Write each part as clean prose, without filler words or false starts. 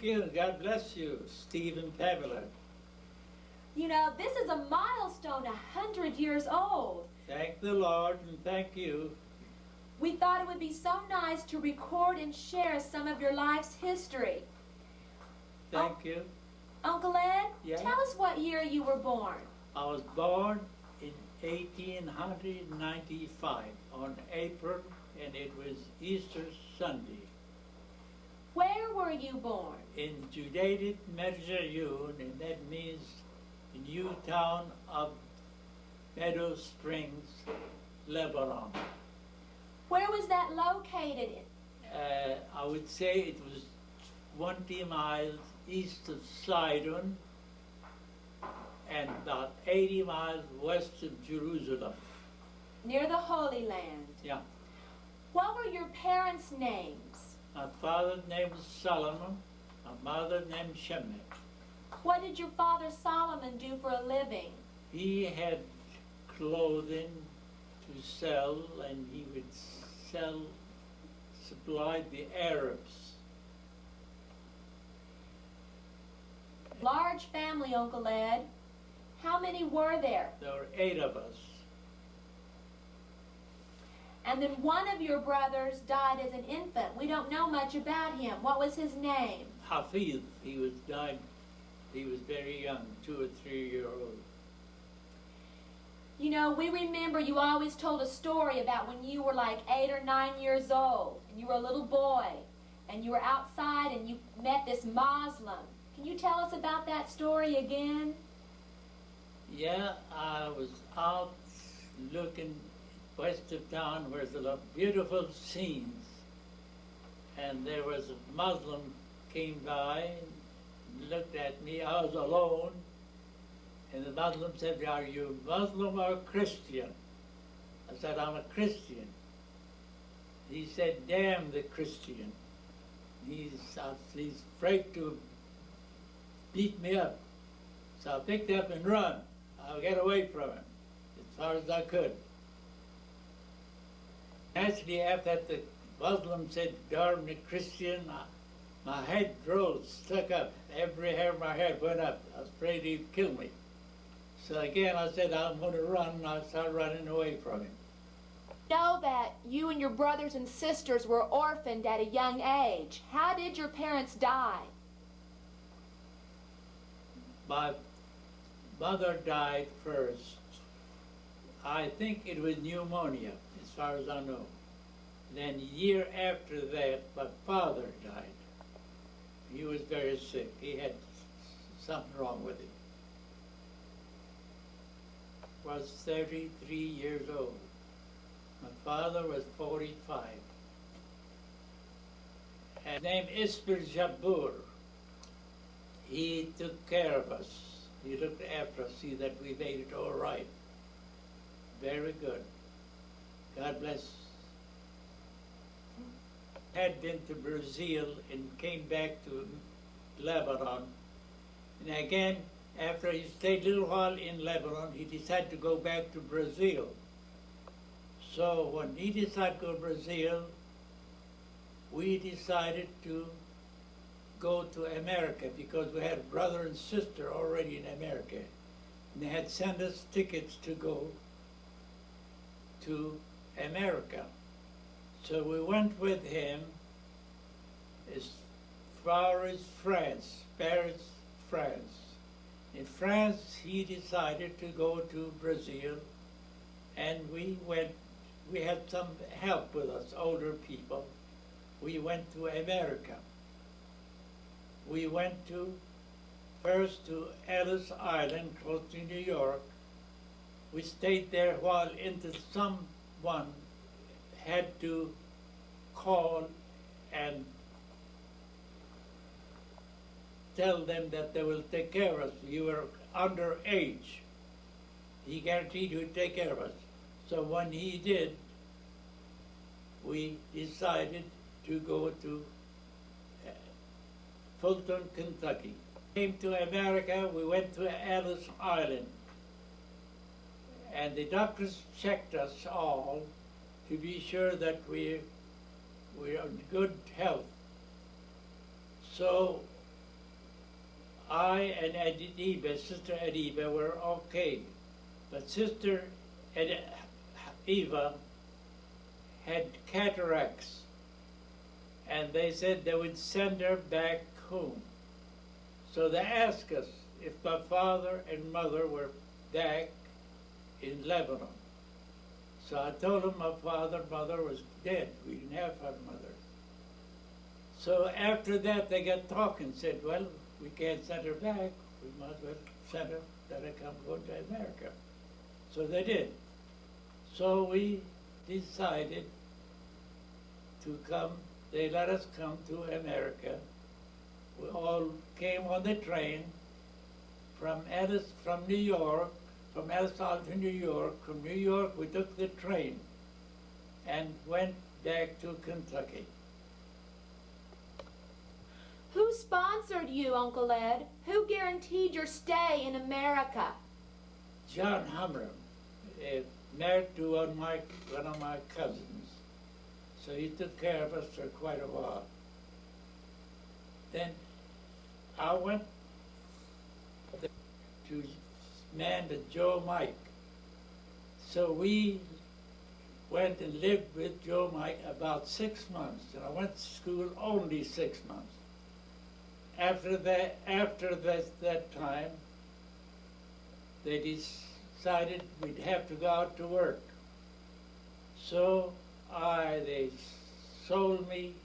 Thank you. God bless you, Steve and Pamela. You know, this is a milestone, 100 years old. Thank the Lord and thank you. We thought it would be so nice to record and share some of your life's history. Thank you. Uncle Ed, Yeah? tell us what year you were born. I was born in 1895 on April, and it was Easter Sunday. Where were you born? In Judated Medjayun, and that means the new town of Meadow Springs, Lebanon. Where was that located? I would say it was 20 miles east of Sidon and about 80 miles west of Jerusalem. Near the Holy Land. Yeah. What were your parents' names? My father's name was Solomon, my mother's name Shemet. What did your father Solomon do for a living? He had clothing to sell, and he would supply the Arabs. Large family, Uncle Ed. How many were there? There were 8 of us. And then one of your brothers died as an infant. We don't know much about him. What was his name? Hafiz, he was very young, 2 or 3 years old. You know, we remember you always told a story about when you were like 8 or 9 years old, and you were a little boy, and you were outside and you met this Muslim. Can you tell us about that story again? Yeah, I was out looking west of town where there's a lot of beautiful scenes, and there was a Muslim came by and looked at me. I was alone, and the Muslim said, "Are you Muslim or Christian?" I said, "I'm a Christian." He said, "Damn the Christian. He's afraid to beat me up." So I picked up and run. I'll get away from him as far as I could. Naturally, after that, the Muslim said, "Darn the Christian," my head rose, stuck up. Every hair of my head went up. I was afraid he'd kill me. So again, I said, "I'm going to run," and I started running away from him. Know that you and your brothers and sisters were orphaned at a young age. How did your parents die? My mother died first. I think it was pneumonia, as far as I know. Then a year after that, my father died. He was very sick. He had something wrong with him. Was 33 years old. My father was 45. And his name Isper Jabur. He took care of us. He looked after us, see that we made it all right. Very good. God bless. Had been to Brazil and came back to Lebanon. And again, after he stayed a little while in Lebanon, he decided to go back to Brazil. So when he decided to go to Brazil, we decided to go to America because we had a brother and sister already in America. And they had sent us tickets to go to America. So we went with him as far as France, Paris, France. In France, he decided to go to Brazil, and we went. We had some help with us, older people. We went to America. We went first to Ellis Island, close to New York. We stayed there while someone had to call and tell them that they will take care of us. You were underage. He guaranteed he would take care of us. So when he did, we decided to go to Fulton, Kentucky. Came to America, we went to Ellis Island. And the doctors checked us all to be sure that we're in good health. So I and Ediba, Sister Ediba, were okay. But Sister Eva had cataracts, and they said they would send her back home. So they asked us if my father and mother were back in Lebanon. So I told them my father and mother was dead. We didn't have father and mother. So after that they got talking, said, well, we can't send her back. We might as well send her, let her come go to America. So they did. So we decided to come. They let us come to America. We all came on the train from New York, from Ellis Island to New York. From New York, we took the train and went back to Kentucky. Who sponsored you, Uncle Ed? Who guaranteed your stay in America? John Hummer, married to one of my cousins, so he took care of us for quite a while. Then I went to man to Joe Mike. So we went and lived with Joe Mike about 6 months, and I went to school only 6 months. After that time, they decided we'd have to go out to work. So they sold me,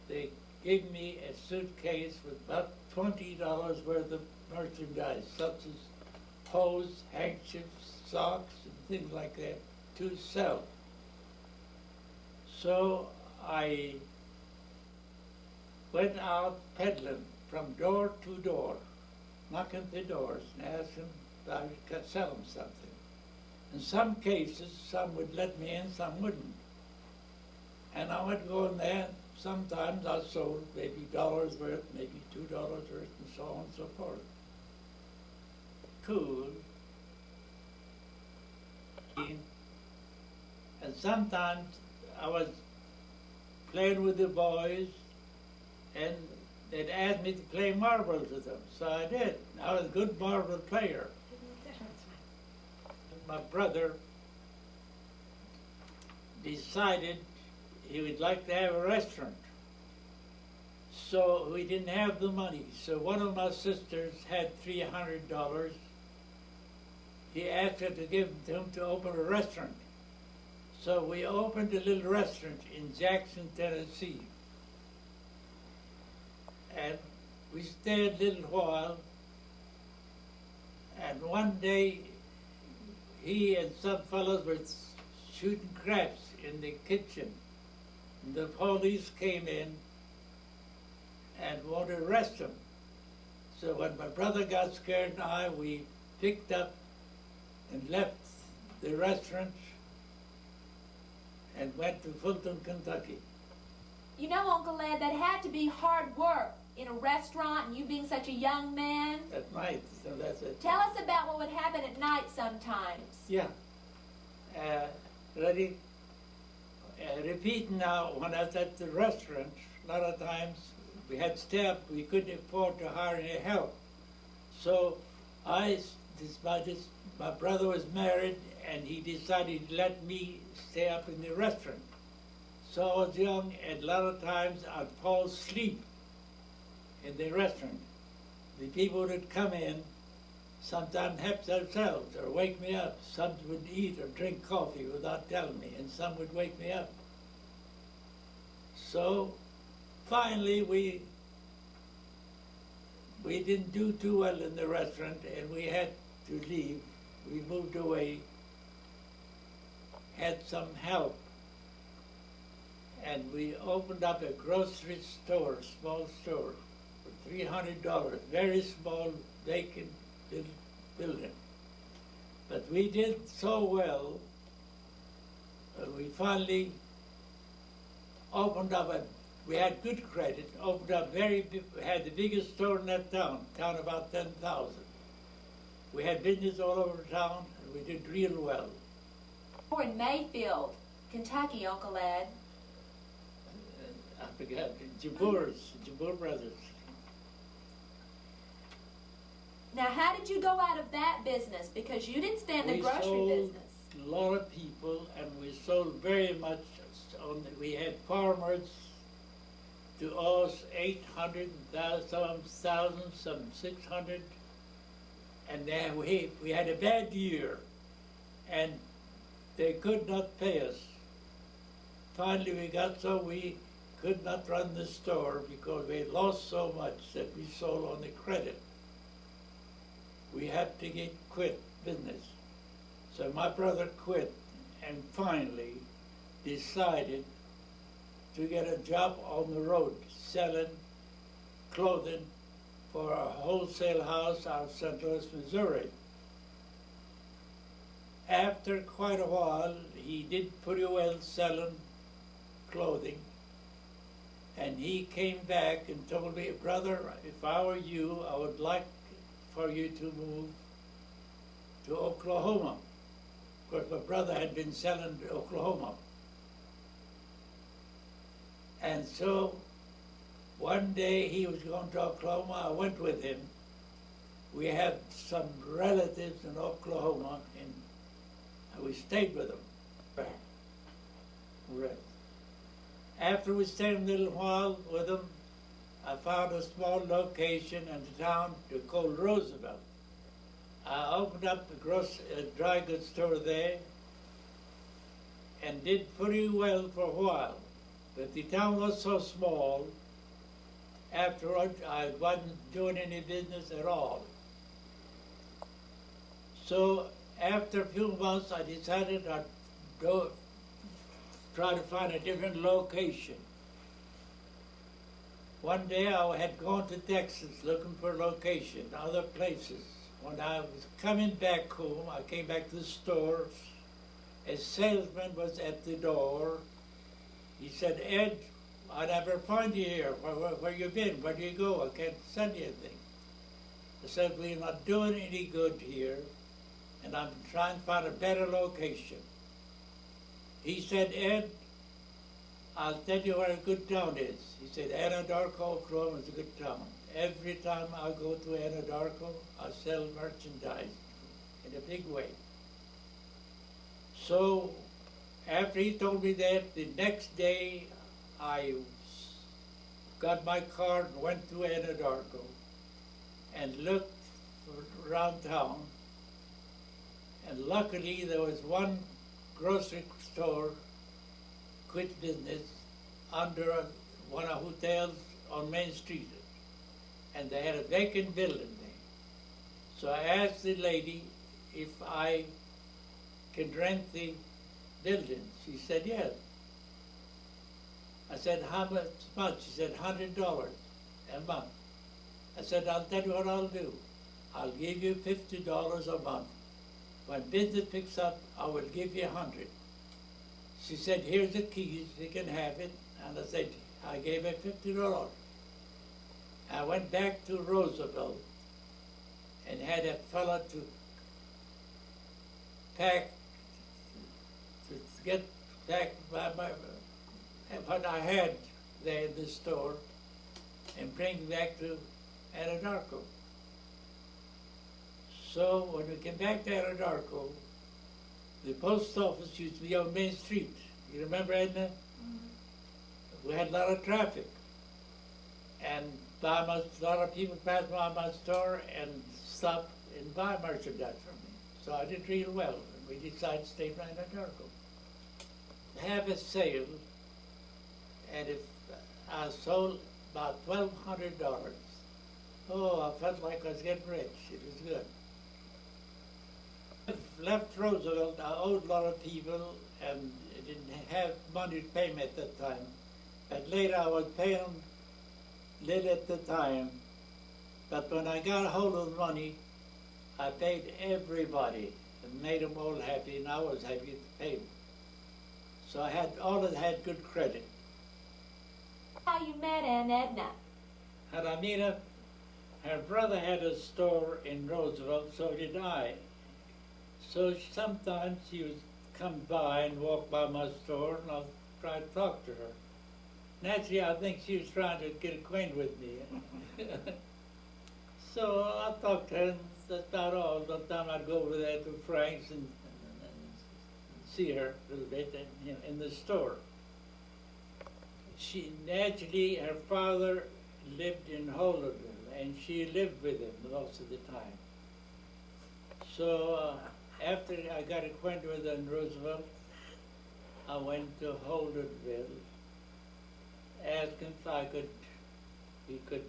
they gave me a suitcase with about $20 worth of merchandise, such as hose, handkerchiefs, socks, and things like that, to sell. So I went out peddling from door to door, knocking the doors and asking if I could sell them something. In some cases, some would let me in, some wouldn't. And I would go in there, sometimes I sold maybe $1 worth, maybe $2 worth, and so on and so forth. Cool. And sometimes I was playing with the boys, and they'd ask me to play marbles with them, so I did. I was a good marble player. My brother decided he would like to have a restaurant. So we didn't have the money. So one of my sisters had $300. He asked her to give it to him to open a restaurant. So we opened a little restaurant in Jackson, Tennessee. And we stayed a little while, and one day he and some fellows were shooting craps in the kitchen. And the police came in and wanted to arrest them. So when my brother got scared and we picked up and left the restaurant and went to Fulton, Kentucky. You know, Uncle Ed, that had to be hard work in a restaurant, and you being such a young man. At night, so that's it. Tell us about what would happen at night sometimes. Yeah. Ready? Repeat now, when I was at the restaurant, a lot of times we had staff, we couldn't afford to hire any help. So my brother was married, and he decided to let me stay up in the restaurant. So I was young, and a lot of times I'd fall asleep in the restaurant. The people would come in, sometimes help themselves or wake me up. Some would eat or drink coffee without telling me, and some would wake me up. So finally we didn't do too well in the restaurant, and we had to leave. We moved away, had some help, and we opened up a grocery store, small store, for $300, very small, vacant little building. But we did so well, we finally opened up we had good credit, opened up we had the biggest store in that town about 10,000. We had business all over town, and we did real well. We're in Mayfield, Kentucky, Uncle Ed. I forgot, Jabur Brothers. Now, how did you go out of that business? Because you didn't stay in the We grocery sold business. a lot of people, and we sold very much. We had farmers to us 800, some 1,000, some 600, and then we had a bad year, and they could not pay us. Finally, we got so we could not run the store because we lost so much that we sold on the credit. We had to quit business. So my brother quit and finally decided to get a job on the road selling clothing for a wholesale house out of St. Louis, Missouri. After quite a while, he did pretty well selling clothing, and he came back and told me, brother, if I were you, I would like for you to move to Oklahoma. Of course, my brother had been selling to Oklahoma. And so one day he was going to Oklahoma. I went with him. We had some relatives in Oklahoma, and we stayed with them. Right. After we stayed a little while with them, I found a small location in the town called Roosevelt. I opened up a dry goods store there and did pretty well for a while. But the town was so small, afterward I wasn't doing any business at all. So after a few months I decided I'd go try to find a different location. One day I had gone to Texas looking for a location, other places. When I was coming back home, I came back to the store. A salesman was at the door. He said, Ed, I never find you here. Where you been? Where do you go? I can't send you anything. I said, well, you're not doing any good here, and I'm trying to find a better location. He said, Ed, I'll tell you where a good town is. He said, Anadarko, Oklahoma is a good town. Every time I go to Anadarko, I sell merchandise in a big way. So after he told me that, the next day I got my car and went to Anadarko and looked around town. And luckily there was one grocery store quit business under one of the hotels on Main Street. And they had a vacant building there. So I asked the lady if I could rent the building. She said yes. I said, how much? She said, $100 a month. I said, I'll tell you what I'll do. I'll give you $50 a month. When business picks up, I will give you 100. She said, here's the keys, you can have it. And I said, I gave her $50. I went back to Roosevelt and had a fellow to pack, to get back what I had there in the store and bring back to Anadarko. So when we came back to Anadarko, the post office used to be on Main Street. You remember, Edna? Mm-hmm. We had a lot of traffic. And a lot of people passed by my store and stopped and buy merchandise from me. So I did real well. And we decided to stay in Anadarko. Have a sale, and if I sold about $1,200. Oh, I felt like I was getting rich. It was good. Left Roosevelt, I owed a lot of people and didn't have money to pay me at that time. But later I was paying them little at the time. But when I got a hold of the money, I paid everybody and made them all happy, and I was happy to pay them. So I had good credit. How you met Aunt Edna? Had I met her? Her brother had a store in Roosevelt, so did I. So sometimes she would come by and walk by my store, and I'll try to talk to her. Naturally, I think she was trying to get acquainted with me. So I talked to her, and that's about all. Sometimes I'd go over there to Frank's and see her a little bit in the store. She naturally, her father lived in Holdenville, and she lived with him most of the time. So after I got acquainted with her in Roosevelt, I went to Holdenville, asking if he could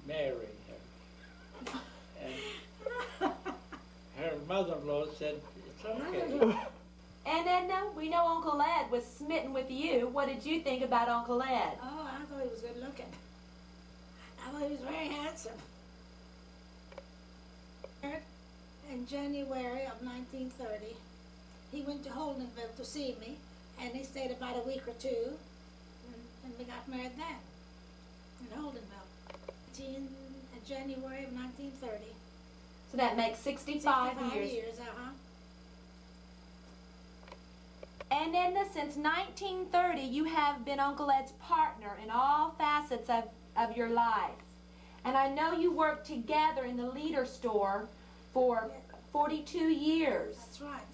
marry her. And her mother-in-law said, "It's okay." And Edna, we know Uncle Ed was smitten with you. What did you think about Uncle Ed? Oh, I thought he was good looking. I thought he was very handsome. In January of 1930, he went to Holdenville to see me, and he stayed about a week or two, and we got married then, in Holdenville. January of 1930. So that makes 65 years. And Edna, since 1930, you have been Uncle Ed's partner in all facets of your life. And I know you worked together in the Leader store for 42 years. That's right.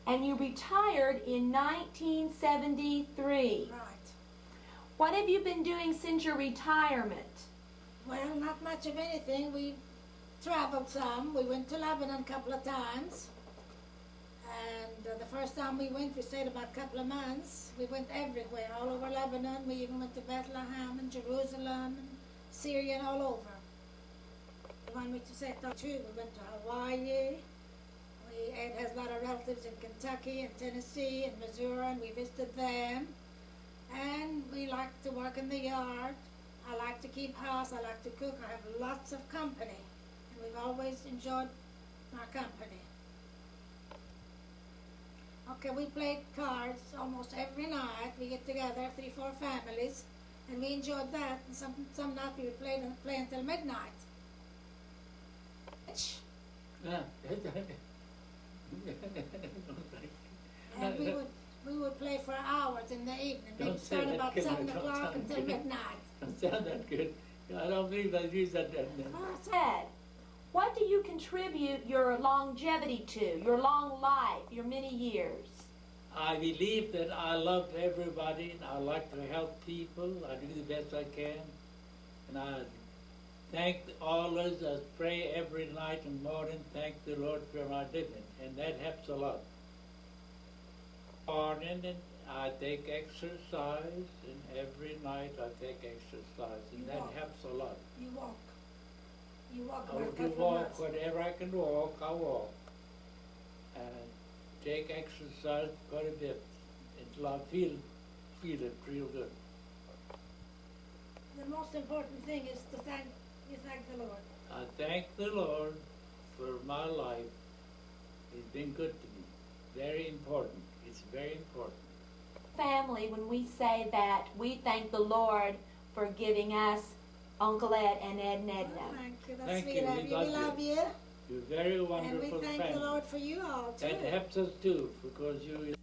And you retired in 1973. Right. What have you been doing since your retirement? Well, not much of anything. We traveled some. We went to Lebanon a couple of times. And the first time we went, we stayed about a couple of months. We went everywhere, all over Lebanon. We even went to Bethlehem and Jerusalem and Syria and all over. You want me to say that too? We went to Hawaii. Ed has a lot of relatives in Kentucky and Tennessee and Missouri, and we visited them. And we like to work in the yard. I like to keep house. I like to cook. I have lots of company. And we've always enjoyed our company. Okay, we played cards almost every night. We get together, 3-4 families, and we enjoyed that. And some nights we would play until midnight. Yeah. And we would play for hours in the evening. Don't We'd say start that, about Kim. 7 Don't o'clock sound until good. midnight. Don't sound that good. I don't believe I use that. Ed, what do you contribute your longevity to, your long life, your many years? I believe that I love everybody, and I like to help people. I do the best I can. And I thank all of us. I pray every night and morning, thank the Lord for my living, and that helps a lot. Morning, and I take exercise, and every night I take exercise, and that helps a lot. You walk. You walk I about a will couple of walk, miles. whatever I can walk, I walk. And take exercise quite a bit until I feel it real good. The most important thing is to thank the Lord. I thank the Lord for my life. He's been good to me. Very important. It's very important. Family, when we say that, we thank the Lord for giving us Uncle Ed and Ed and Edna. Well, thank you. That's Thank sweet you. of We you. love We you. love you. You're very And wonderful we thank family. the Lord for you all, too. That helps us too, because you